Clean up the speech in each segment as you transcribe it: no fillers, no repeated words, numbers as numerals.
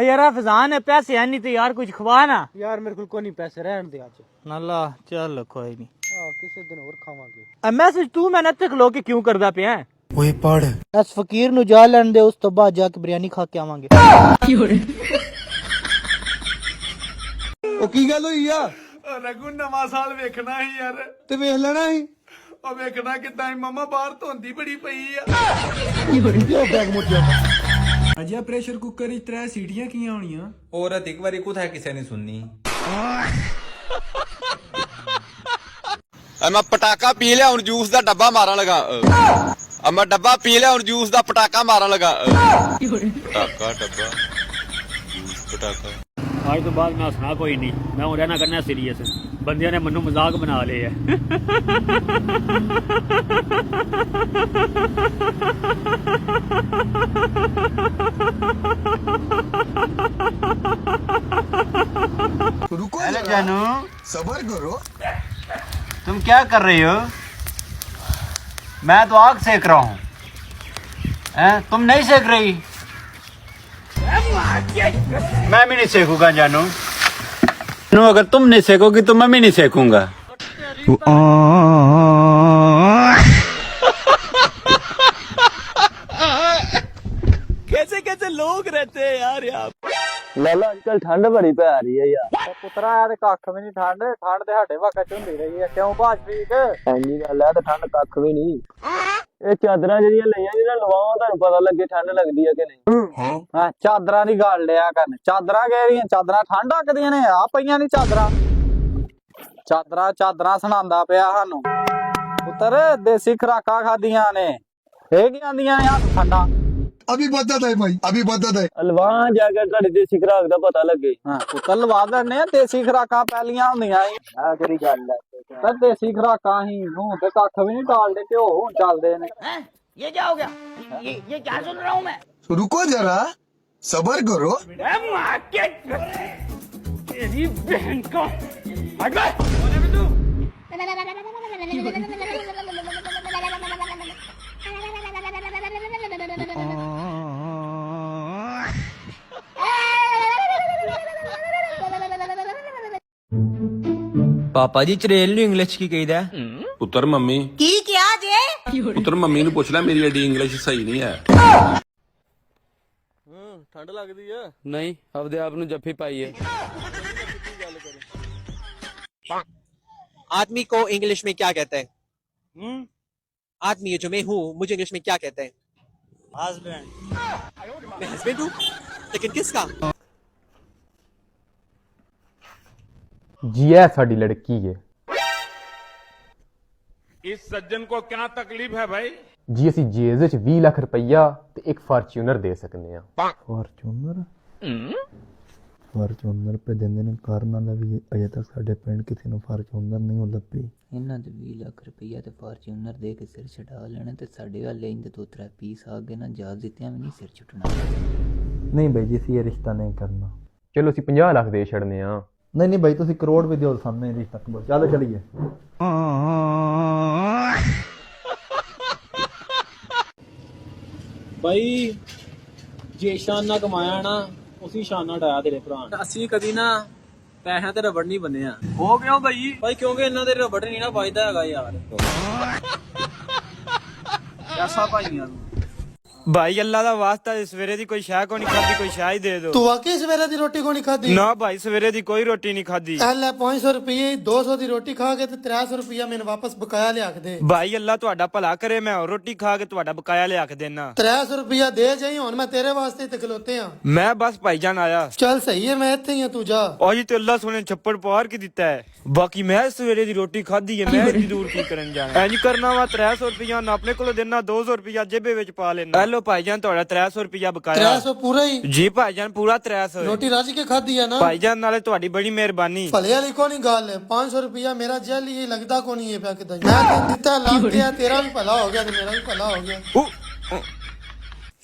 यार फजान है पैसे है नहीं तो यार कुछ खवा ना यार मेरे को नहीं पैसे रहन दे आज नाला चल कोई नहीं किसी दिन और खावांगे मैसेज तू मैंने तक लो के क्यों करदा पिया ओए पढ़ इस फकीर नु जा लैन दे उस तो बाद जाके बिरयानी खा के आवांगे ਉਹ ਕੀ ਗੱਲ ਹੋਈ ਆ ਰਘੂ ਨਵਾਂ ਸਾਲ ਵੇਖਣਾ ਹੀ ਯਾਰ ਤੇ ਵੇਖ ਲੈਣਾ ਸੀ ਉਹ ਵੇਖਣਾ ਕਿਦਾਂ ਮਮਾ ਬਾਹਰ ਧੁੰਦੀ ਬੜੀ ਪਈ ਆ ਅਜਿਹਾ ਪ੍ਰੈਸ਼ਰ ਕੁੱਕਰ ਵਿੱਚ 3 ਸੀਟੀਆਂ ਕੀਆਂ ਹੋਣੀਆਂ औरत एक बार कुछ है किसी ने सुननी मैं पटाखा पी लिया हूं जूस दा डब्बा मारन लगा मैं डब्बा पी लिया हूं जूस दा पटाखा मारन लगा पटाखा डब्बा जूस पटाखा आज तो बाद मैं हंसना कोई नहीं मैं हूं रहना करना सीरियस बंदियां ने मनु मजाक बना लिया है रुको अरे जानू सबर करो तुम क्या कर रही हो मैं तो आग सेक रहा हूँ तुम नहीं सेक रही मैं भी नहीं सेकूंगा जानू अगर तुम नहीं सेकोगी तो मैं भी नहीं सेकूंगा कैसे कैसे लोग रहते हैं यार यहाँ ਲਾਲਾ ਅੱਜਕੱਲ ਠੰਡ ਬੜੀ ਪੈ ਰਹੀ ਹੈ ਯਾਰ ਪੁੱਤਰਾ ਆ ਤੇ ਕੱਖ ਵੀ ਨਹੀਂ ਠੰਡ ਠੰਡ ਤੇ ਸਾਡੇ ਵਾਕਾ ਚ ਹੁੰਦੀ ਰਹੀ ਹੈ ਕਿਉਂ ਬਾਜ ਠੀਕ ਐਨੀ ਗੱਲ ਹੈ ਤੇ ਠੰਡ ਕੱਖ ਵੀ ਨਹੀਂ ਇਹ ਚਾਦਰਾਂ ਜਿਹੜੀਆਂ ਲਈਆਂ ਜਿਹਨਾਂ ਲਵਾਵਾਂ ਤੁਹਾਨੂੰ ਪਤਾ ਲੱਗੇ ਠੰਡ ਲੱਗਦੀ ਹੈ ਕਿ ਨਹੀਂ ਹਾਂ ਚਾਦਰਾਂ ਦੀ ਗੱਲ ਲਿਆ ਕਰਨ ਚਾਦਰਾਂ ਕਿਹੜੀਆਂ ਚਾਦਰਾਂ ਠੰਡ ਆਕਦੀਆਂ ਨੇ ਆ ਪਈਆਂ ਨਹੀਂ ਚਾਦਰਾਂ ਚਾਦਰਾਂ ਸੁਣਾਉਂਦਾ ਪਿਆ ਸਾਨੂੰ ਪੁੱਤਰ ਦੇਸੀ ਖੁਰਾਕਾਂ ਖਾਦੀਆਂ ਨੇ ਇਹ ਕੀ ਆਂਦੀਆਂ ਆ ਠੰਡਾ अभी बदत है भाई अभी बदत है ਲਵਾ ਜਾ ਕੇ ਤੁਹਾਡੀ ਦੇਸੀ ਖੁਰਾਕ ਦਾ ਪਤਾ ਲੱਗੇ ਹਾਂ ਪੁੱਤਰ ਲਵਾ ਦਿੰਦੇ ਆ ਦੇਸੀ ਖੁਰਾਕਾਂ ਪਹਿਲੀਆਂ ਹੁੰਦੀਆਂ ਸੀ ਆ ਕਿਹੜੀ ਗੱਲ ਹੈ ਤਾਂ ਦੇਸੀ ਖੁਰਾਕਾਂ ਹੀ ਹੁਣ ਤੇ ਕੱਖ ਵੀ ਨਹੀਂ ਟਾਲਦੇ ਘਿਓ ਹੁਣ ਚੱਲਦੇ ਨੇ ये क्या हो गया ये क्या सुन रहा हूँ मैं रुको जरा सबर करो तेरी बहन का ਪਾਪਾ ਜੀ ਚਰੇਲ ਨੂੰ ਇੰਗਲਿਸ਼ ਕੀ ਕਹੀਦਾ पुत्र मम्मी की क्या जे पुत्र मम्मी ਨੂੰ ਪੁੱਛ ਲੈ ਮੇਰੀ ਐਡੀ ਇੰਗਲਿਸ਼ ਸਹੀ ਨਹੀਂ ਹੈ ਠੰਡ ਲੱਗਦੀ ਆ ਨਹੀਂ ਆਪਦੇ ਆਪ ਨੂੰ ਜੱਫੀ ਪਾਈ ਹੈ आदमी को इंग्लिश में क्या कहते हैं आदमी जो मैं हूँ मुझे इंग्लिश में क्या कहते हैं हस्बैंड मैं हस्बैंड हूँ लेकिन किसका जी है साड़ी लड़की है इस सज्जन को क्या तकलीफ है भाई जी ਅਸੀਂ ਜੇਜ਼ ਵਿੱਚ 20 ਲੱਖ ਰੁਪਈਆ ਤੇ ਇੱਕ ਫਾਰਚੂਨਰ ਦੇ ਸਕਨੇ ਆ ਫਾਰਚੂਨਰ ਪੇ ਦਿੰਦੇ ਨੇ ਕਾਰਨ ਦਾ ਵੀ ਅਜੇ ਤੱਕ ਸਾਡੇ ਪਿੰਡ ਕਿਸੇ ਨੂੰ ਫਾਰਚੂਨਰ ਨਹੀਂ ਲੱਭੀ ਇਹਨਾਂ ਦੇ 20 ਲੱਖ ਰੁਪਈਆ ਤੇ ਫਾਰਚੂਨਰ ਦੇ ਕੇ ਸਿਰ ਛਡਾ ਲੈਣਾ ਤੇ ਸਾਡੇ ਵੱਲ ਇੰਦੇ ਦੋ ਤਰੇ ਪੀਸ ਆ ਗਏ ਨਾ ਜਾਜ ਦਿੱਤਿਆਂ ਵੀ ਨਹੀਂ ਸਿਰ ਛੁੱਟਣਾ ਨਹੀਂ ਬਾਈ ਜੀ ਅਸੀਂ ਇਹ ਰਿਸ਼ਤਾ ਨਹੀਂ ਕਰਨਾ ਚਲੋ ਅਸੀਂ 50 ਲੱਖ ਦੇ ਛੜਨੇ ਆ ਨਹੀਂ ਬਾਈ ਤੁਸੀਂ ਕਰੋੜ ਵੀ ਦਿਓ ਸਾਹਮਣੇ ਰਿਸ਼ਤਾ ਕਬੂਲ ਚੱਲ ਚਲੀਏ भाई जे शाना कमाया ना उसी शाना डाया तेरे भरा ਅਸੀਂ ਕਦੀ ਨਾ ਪੈਸਿਆਂ ਤੇ ਰਬੜ ਨਹੀਂ ਬੰਨਿਆ ਹੋ ਕਿਉਂ ਭਾਈ ਕਿਉਂਕਿ ਇਹਨਾਂ ਦੇ ਰਬੜ ਨਹੀਂ ਨਾ ਵੱਜਦਾ ਹੈਗਾ ਯਾਰ ਐਸਾ ਭਾਈਆਂ ਨੂੰ ਭਾਈ ਅੱਲਾ ਦਾ ਵਾਸਤਾ ਸਵੇਰੇ ਦੀ ਕੋਈ ਸ਼ਾਹ ਕੋ ਨਹੀਂ ਖਾਦੀ ਕੋਈ ਸ਼ਾਹ ਹੀ ਦੇ ਦਿਓ तू वाकई सवेरे दी रोटी को नहीं खादी ਨਾ ਭਾਈ ਸਵੇਰੇ ਦੀ ਕੋਈ ਰੋਟੀ ਨਹੀਂ ਖਾਦੀ ले 500 रुपये 200 दी रोटी खा के 300 रुपया मैंने वापस बकाया लिया के दे ਭਾਈ ਅੱਲਾ ਤੁਹਾਡਾ ਭਲਾ ਕਰੇ ਮੈਂ ਹੋਰ ਰੋਟੀ ਖਾ ਕੇ ਤੁਹਾਡਾ ਬਕਾਇਆ ਲਿਆ ਕੇ ਦੇਣਾ 300 रुपया दे जाई हुन मैं तेरे वास्ते ते खलोते हां ਮੈਂ ਬਸ ਭਾਈਜਾਨ ਆਇਆ चल सही है मैं इत्थे ही हां तू जा ਉਹ ਜੀ ਤੇ ਅੱਲਾ ਸੋਨੇ ਛੱਪੜ ਪਾਰ ਕੀ ਦਿੱਤਾ ਹੈ ਬਾਕੀ ਮੈਂ ਸਵੇਰੇ ਦੀ ਰੋਟੀ ਖਾਦੀ ਹੈ ਮੈਂ ਇੰਨੀ ਦੂਰ ਕੀ ਕਰਨ ਜਾਣਾ ਇੰਜ ਕਰਨਾ ਵਾ 300 ਰੁਪਇਆ ਨਾ ਆਪਣੇ ਕੋਲੋਂ ਦੇਣਾ 200 ਰੁਪਇਆ ਜੇਬੇ ਵਿੱਚ ਪਾ ਲੈਣਾ ਹੈਲੋ ਭਾਈਜਾਨ ਤੁਹਾਡਾ 300 ਰੁਪਇਆ ਬਕਾਇਆ 300 पूरा ही ਜੀ ਭਾਈਜਾਨ ਪੂਰਾ 300 रोटी राजी के खादी है ना ਭਾਈਜਾਨ ਨਾਲੇ ਤੁਹਾਡੀ ਬੜੀ ਮਿਹਰਬਾਨੀ भले वाली को नहीं गाल है 500 रुपया मेरा जेल ही लगता को नहीं है पे मैं तेन दिता लाख दिया तेरा भी भला हो गया ते मेरा भी भला हो गया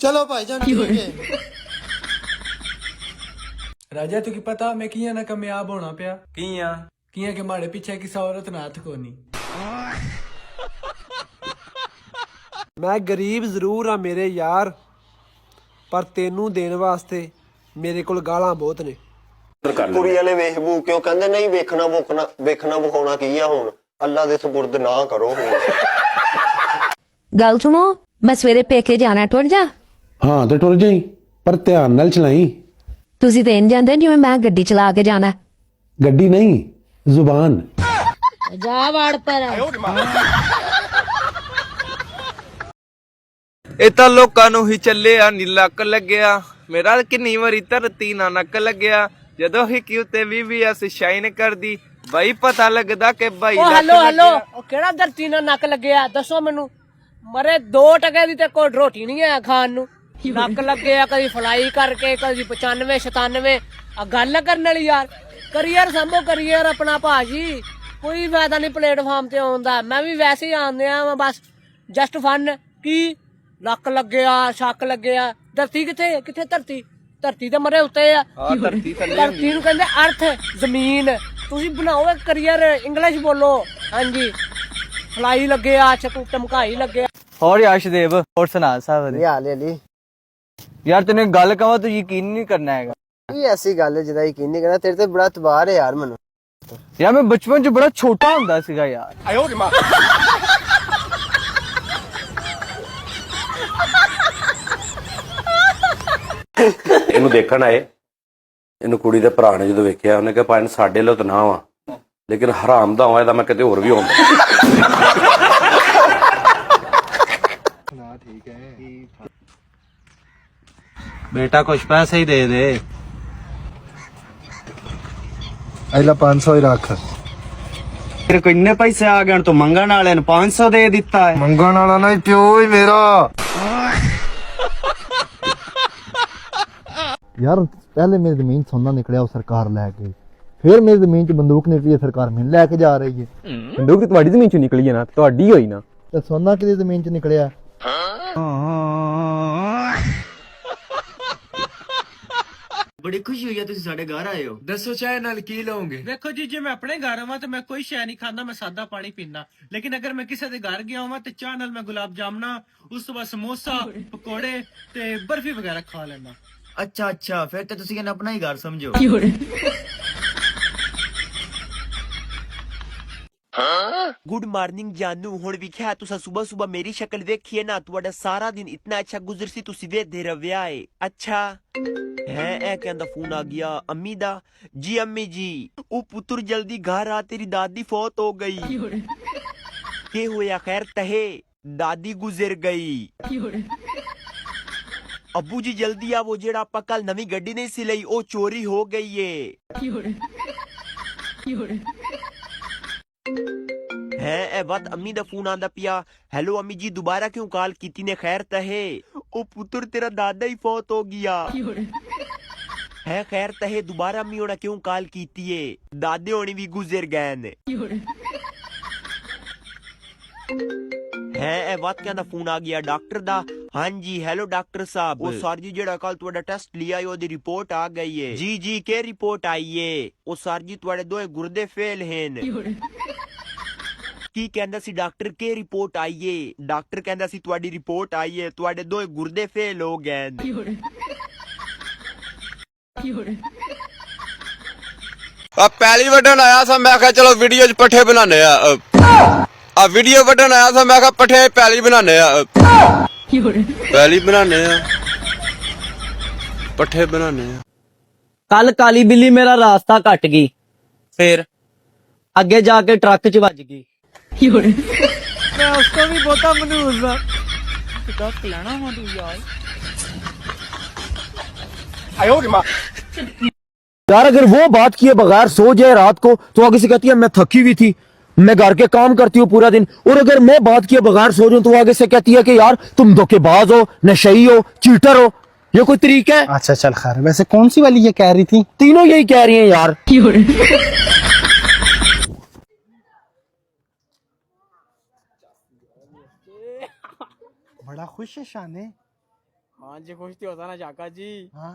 चलो भाईजान ठीक है ਰਾਜਾ ਤੂੰ ਕੀ ਪਤਾ ਮੈਂ ਕੀਆਂ ਨਾ ਕਾਮਯਾਬ ਹੋਣਾ ਪਿਆ ਕੀਆਂ ਕਿ ਮਾੜੇ ਪਿੱਛੇ ਕਿਸੇ ਔਰਤ ਨਾ ਹੱਥ ਕੋਨੀ ਮੈਂ ਗਰੀਬ ਜ਼ਰੂਰ ਆ ਮੇਰੇ ਯਾਰ ਪਰ ਤੈਨੂੰ ਦੇਣ ਵਾਸਤੇ ਮੇਰੇ ਕੋਲ ਗਾਲਾਂ ਬਹੁਤ ਨੇ। ਕੁੜੀ ਵਾਲੇ ਵੇਖ ਬੂ ਕਿਉਂ ਕਹਿੰਦੇ ਨਹੀਂ ਵੇਖਣਾ ਵਿਖਾਉਣਾ ਕੀ ਆ ਹੁਣ ਅੱਲਾ ਦੇ ਸਪੁਰਦ ਨਾ ਕਰੋ ਹੁਣ। ਗੱਲ ਸੁਣੋ, ਮੈਂ ਸਵੇਰੇ ਪੇਕੇ ਜਾਣਾ, ਟੁਰ ਜਾ। ਹਾਂ ਤੇ ਟੁਰ ਜਾਈ, ਪਰ ਧਿਆਨ ਨਾਲ ਚਲਾਈ। ਤੁਸੀਂ ਤੇ ਇੰਜ ਜਾਂਦੇ ਜਿਵੇਂ ਮੈਂ ਗੱਡੀ ਚਲਾ ਕੇ ਜਾਣਾ। ਗੱਡੀ ਨਹੀਂ, ਜ਼ੁਬਾਨ। ਜਾ ਵੜ ਪਰ। ਇਹ ਤਾਂ ਲੋਕਾਂ ਨੂੰ ਹੀ ਚੱਲਿਆ ਨੀ ਲੱਕ ਲੱਗਿਆ, ਮੇਰਾ ਕਿੰਨੀ ਵਾਰੀ ਧਰਤੀ ਨਾ ਨੱਕ ਲੱਗਿਆ, ਜਦੋਂ ਹੀ ਕਿਉਂ ਤੇ VVS ਸ਼ਾਈਨ ਕਰਦੀ ਬਾਈ ਪਤਾ ਲੱਗਦਾ ਕਿ ਬਾਈ ਹੈਲੋ ਉਹ ਕਿਹੜਾ ਧਰਤੀ ਨਾਲ ਨੱਕ ਲੱਗਿਆ ਦੱਸੋ ਮੈਨੂੰ। ਮਰੇ 2 ਟਕੇ ਦੀ ਤੇ ਕੋਈ ਰੋਟੀ ਨਹੀਂ ਹੈ ਖਾਣ ਨੂੰ। ਨੱਕ ਲੱਗਿਆ ਕਦੀ ਫਲਾਈ ਕਰਕੇ, ਕਦੀ 95 97। ਆ ਗੱਲ ਕਰਨ ਵਾਲੀ ਯਾਰ। ਕਰੀਅਰ ਸੰਭੋ ਕਰੀਅਰ ਆਪਣਾ ਭਾਜੀ, ਕੋਈ ਫਾਇਦਾ ਨਹੀਂ ਪਲੇਟਫਾਰਮ ਤੇ ਆਉਣ ਦਾ। ਮੈਂ ਵੀ ਵੈਸੇ ਹੀ ਆਉਂਦਿਆ ਵਾ ਬਸ ਜਸਟ ਫਨ। ਕੀ ਨੱਕ ਲੱਗਿਆ, ਸ਼ੱਕ ਲੱਗਿਆ। ਧਰਤੀ ਕਿੱਥੇ ਧਰਤੀ ਤਾਂ ਮਰੇ ਉੱਤੇ ਆ। ਧਰਤੀ ਨੂੰ ਕਹਿੰਦੇ ਅਰਥ ਜ਼ਮੀਨ। ਤੁਸੀਂ ਬਣਾਓ ਕਰੀਅਰ, ਇੰਗਲਿਸ਼ ਬੋਲੋ। ਹਾਂਜੀ ਫਲਾਈ ਲੱਗਿਆ, ਚਮਕਾਈ ਲੱਗਿਆ। ਹੋਰ ਯਾਸ਼ਦੇਵ, ਹੋਰ ਸੁਣਾ ਸਾਹਿਬ ਦੇ ਹਾਲ ਅਲੀ। ਯਾਰ ਤੈਨੂੰ ਗੱਲ ਕਹਾਂ ਤੂੰ ਯਕੀਨ ਨਹੀਂ ਕਰਨਾ ਹੈਗਾ। ਕੀ ਐਸੀ ਗੱਲ ਜਿਹਦਾ ਯਕੀਨ ਨਹੀਂ ਕਰਨਾ, ਤੇਰੇ ਤੇ ਬੜਾ ਤਬਾਰ ਹੈ ਯਾਰ ਮੈਨੂੰ। ਯਾਰ ਮੈਂ ਬਚਪਨ ਚ ਬੜਾ ਛੋਟਾ ਹੁੰਦਾ ਸੀਗਾ ਯਾਰ। ਇਹਨੂੰ ਦੇਖਣ ਆਏ, ਇਹਨੂੰ ਕੁੜੀ ਦੇ ਭਰਾ ਨੇ ਜਦੋਂ ਵੇਖਿਆ ਉਹਨੇ ਕਿਹਾ ਭਾਈ ਸਾਡੇ ਲੋ ਤਾਂ ਨਾ ਵਾ, ਲੇਕਿਨ ਹਰਾਮ ਦਾ ਹੋਇਆ ਤਾਂ ਮੈਂ ਕਿਤੇ ਹੋਰ ਵੀ ਆਉਂਦਾ। ਠੀਕ ਹੈ ਬੇਟਾ, ਕੁਛ ਪੈਸੇ ਹੀ ਦੇ ਦੇ। ਅਗਲਾ 500 ਹੀ ਰੱਖ। ਤੇਰੇ ਕੋ ਇੰਨੇ ਪੈਸੇ ਆ ਗਏ, ਤੂੰ ਮੰਗਣ ਵਾਲੇ ਨੂੰ 500 ਦੇ ਦਿੱਤਾ ਹੈ। ਮੰਗਣ ਵਾਲਾ ਨਹੀਂ, ਪਿਓ ਹੀ ਮੇਰਾ। ਯਾਰ ਪਹਿਲੇ ਮੇਰੀ ਜ਼ਮੀਨ ਸੋਨਾ ਨਿਕਲਿਆ, ਉਹ ਸਰਕਾਰ ਲੈ ਗਈ। ਫਿਰ ਮੇਰੀ ਜ਼ਮੀਨ 'ਚ ਬੰਦੂਕ ਨਿਕਲੀ ਹੈ, ਸਰਕਾਰ ਮੈਨੂੰ ਲੈ ਕੇ ਜਾ ਰਹੀ ਹੈ। ਬੰਦੂਕ ਤਾਂ ਤੁਹਾਡੀ ਜ਼ਮੀਨ 'ਚੋਂ ਨਿਕਲੀ ਹੈ ਨਾ, ਤੁਹਾਡੀ ਹੋਈ ਨਾ। ਤੇ ਸੋਨਾ ਕਿਹਦੀ ਜ਼ਮੀਨ 'ਚ ਨਿਕਲਿਆ? ਬੜੀ ਖੁਸ਼ੀ ਹੋਈ ਹੈ ਤੁਸੀਂ ਸਾਡੇ ਘਰ ਆਏ ਹੋ। ਦੱਸੋ ਚਾਹ ਨਾਲ ਕੀ ਲਓਗੇ? ਵੇਖੋ ਜੀ, ਜੇ ਮੈਂ ਆਪਣੇ ਘਰ ਆਵਾਂ ਤੇ ਮੈਂ ਕੋਈ ਸ਼ੈ ਨਹੀਂ ਖਾਂਦਾ, ਮੈਂ ਸਾਦਾ ਪਾਣੀ ਪੀਂਦਾ। ਲੇਕਿਨ ਅਗਰ ਮੈਂ ਕਿਸੇ ਦੇ ਘਰ ਗਿਆ ਹਾਂ ਤੇ ਚਾਹ ਨਾਲ ਮੈਂ ਗੁਲਾਬ ਜਾਮਨਾ, ਉਸ ਤੋਂ ਬਾਅਦ ਸਮੋਸਾ, ਪਕੌੜੇ ਤੇ ਬਰਫੀ ਵਗੈਰਾ ਖਾ ਲੈਂਦਾ। ਅੱਛਾ ਫਿਰ ਤੇ ਤੁਸੀਂ ਇਹਨੂੰ ਆਪਣਾ ਹੀ ਘਰ ਸਮਝੋ। ਗੁੱਡ ਮਾਰਨਿੰਗ ਜਾਨੂ। ਹੁਣ ਵਿਖਿਆ ਤੁਸੀਂ ਸਵੇਰ ਮੇਰੀ ਸ਼ਕਲ ਵੇਖੀਏ ਨਾ, ਤੁਹਾਡਾ ਸਾਰਾ ਦਿਨ ਇਤਨਾ ਅੱਛਾ ਗੁਜ਼ਰ ਸੀ, ਤੁਸੀਂ ਵੇਖਦੇ ਰਵਿਆ ਏ। ਅੱਛਾ ਹੈ ਇਹ ਕਹਿੰਦਾ ਫੋਨ ਆ ਗਿਆ ਅੰਮੀ ਦਾ। ਜੀ ਅੰਮੀ ਜੀ, ਉਹ ਪੁੱਤਰ ਜਲਦੀ ਘਰ ਆ, ਤੇਰੀ ਦਾਦੀ ਫੌਤ ਹੋ ਗਈ। ਕੀ ਹੋਇਆ? ਖੈਰ ਤਹੇ ਦਾਦੀ ਗੁਜ਼ਰ ਗਈ। ਅੱਬੂ ਜੀ ਜਲਦੀ ਆ, ਉਹ ਜਿਹੜਾ ਆਪਾਂ ਕੱਲ ਨਵੀਂ ਗੱਡੀ ਨਹੀਂ ਸੀ ਲਈ, ਉਹ ਚੋਰੀ ਹੋ ਗਈ ਏ। ਹੈ ਇਹ ਬਾਤ ਅੰਮੀ ਦਾ ਫੋਨ ਆਂਦਾ ਪਿਆ। ਹੈਲੋ ਅੰਮੀ ਜੀ, ਦੁਬਾਰਾ ਕਿਉਂ ਕਾਲ ਕੀਤੀ ਨੇ? ਖੈਰ ਤਹੇ ਉਹ ਪੁੱਤਰ ਤੇਰਾ ਦਾਦਾ ਹੀ ਫੌਤ ਹੋ ਗਿਆ ਹੈ। ਖੈਰ ਤਹੇ ਦੁਬਾਰਾ ਅੰਮੀ ਹੋਣਾ ਕਿਉਂ ਕਾਲ ਕੀਤੀ ਏ? ਦਾਦੇ ਹੋਣੀ ਵੀ ਗੁਜ਼ਰ ਗਏ ਨੇ। ਹੈ ਇਹ ਬਾਤ ਕਹਿੰਦਾ ਫੋਨ ਆ ਗਿਆ ਡਾਕਟਰ ਦਾ। ਹਾਂਜੀ ਹੈਲੋ ਡਾਕਟਰ ਸਾਹਿਬ, ਉਹ ਸਰ ਜੀ ਜਿਹੜਾ ਕੱਲ ਤੁਹਾਡਾ ਟੈਸਟ ਲਿਆ ਉਹਦੀ ਰਿਪੋਰਟ ਆ ਗਈ ਏ। ਜੀ ਜੀ ਕੀ ਰਿਪੋਰਟ ਆਈ ਏ? ਉਹ ਸਰ ਜੀ ਤੁਹਾਡੇ ਦੋਏ ਗੁਰਦੇ ਫੇਲ ਹਨ। ਕੀ ਕਹਿੰਦਾ ਸੀ ਡਾਕਟਰ? ਕੀ ਰਿਪੋਰਟ ਆਈ ਏ? ਡਾਕਟਰ ਕਹਿੰਦਾ ਸੀ ਤੁਹਾਡੀ ਰਿਪੋਰਟ ਆਈ ਏ, ਤੁਹਾਡੇ ਦੋਏ ਗੁਰਦੇ ਫੇਲ ਹੋ ਗਏ। ਆ ਪਹਿਲੀ ਵੱਢਣ ਆਇਆ ਸਾਂ, ਮੈਂ ਕਿਹਾ ਚਲੋ ਵੀਡੀਓ 'ਚ ਪੱਠੇ ਬਣਾਉਂਦੇ ਆ ਵੀਡੀਓ ਵੱਢਣ ਆਇਆ ਸਾਂ, ਮੈਂ ਕਿਹਾ ਪੱਠੇ ਪਹਿਲੀ ਬਣਾਉਂਦੇ ਆ। ਪਹਿਲੀ ਬਣਾਉਂਦੇ ਆ, ਪੱਠੇ ਬਣਾਉਂਦੇ ਆ। ਕੱਲ ਕਾਲੀ ਬਿੱਲੀ ਮੇਰਾ ਰਾਸਤਾ ਕੱਟ ਗਈ, ਫਿਰ ਅੱਗੇ ਜਾ ਕੇ ਟਰੱਕ 'ਚ ਵੱਜ ਗਈ। मैं उसको भी बोता मनूज लेना हुआ तू यार। यार अगर वो बात किए बगैर सो जाए रात को तो आगे से कहती है मैं थकी हुई थी, मैं घर के काम करती हूँ पूरा दिन। और अगर मैं बात किए बगैर सो जाऊं तो आगे से कहती है कि यार तुम धोखेबाज हो, नशई हो, चीटर हो। ये कोई तरीका है? अच्छा चल खैर, वैसे कौन सी वाली ये कह रही थी? तीनों यही कह रही हैं यार। बड़ा खुश है शाने। हाँ जी खुश तो होता ना चाका जी। हाँ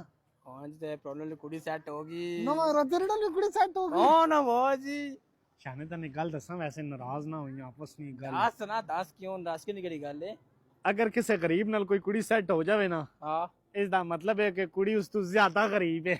हाँ जी, ते प्रॉब्लम कुड़ी सेट होगी ना, तेरे कुड़ी सेट होगी। हाँ ना वो जी। शाने ਤਾਂ ਗੱਲ ਦੱਸਾਂ, ਵੈਸੇ ਨਾਰਾਜ਼ ਨਾ ਹੋਈਆਂ ਆਪਸ ਵਿੱਚ ਗੱਲ। दस ना 10 क्यों 10 की निकली गल है। ਅਗਰ ਕਿਸੇ ਗਰੀਬ ਨਾਲ ਕੋਈ ਕੁੜੀ ਸੈੱਟ ਹੋ ਜਾਵੇ ਨਾ, हाँ ਇਸ ਦਾ ਮਤਲਬ ਹੈ ਕਿ ਕੁੜੀ ਉਸ ਤੋਂ ਜ਼ਿਆਦਾ ਗਰੀਬ ਹੈ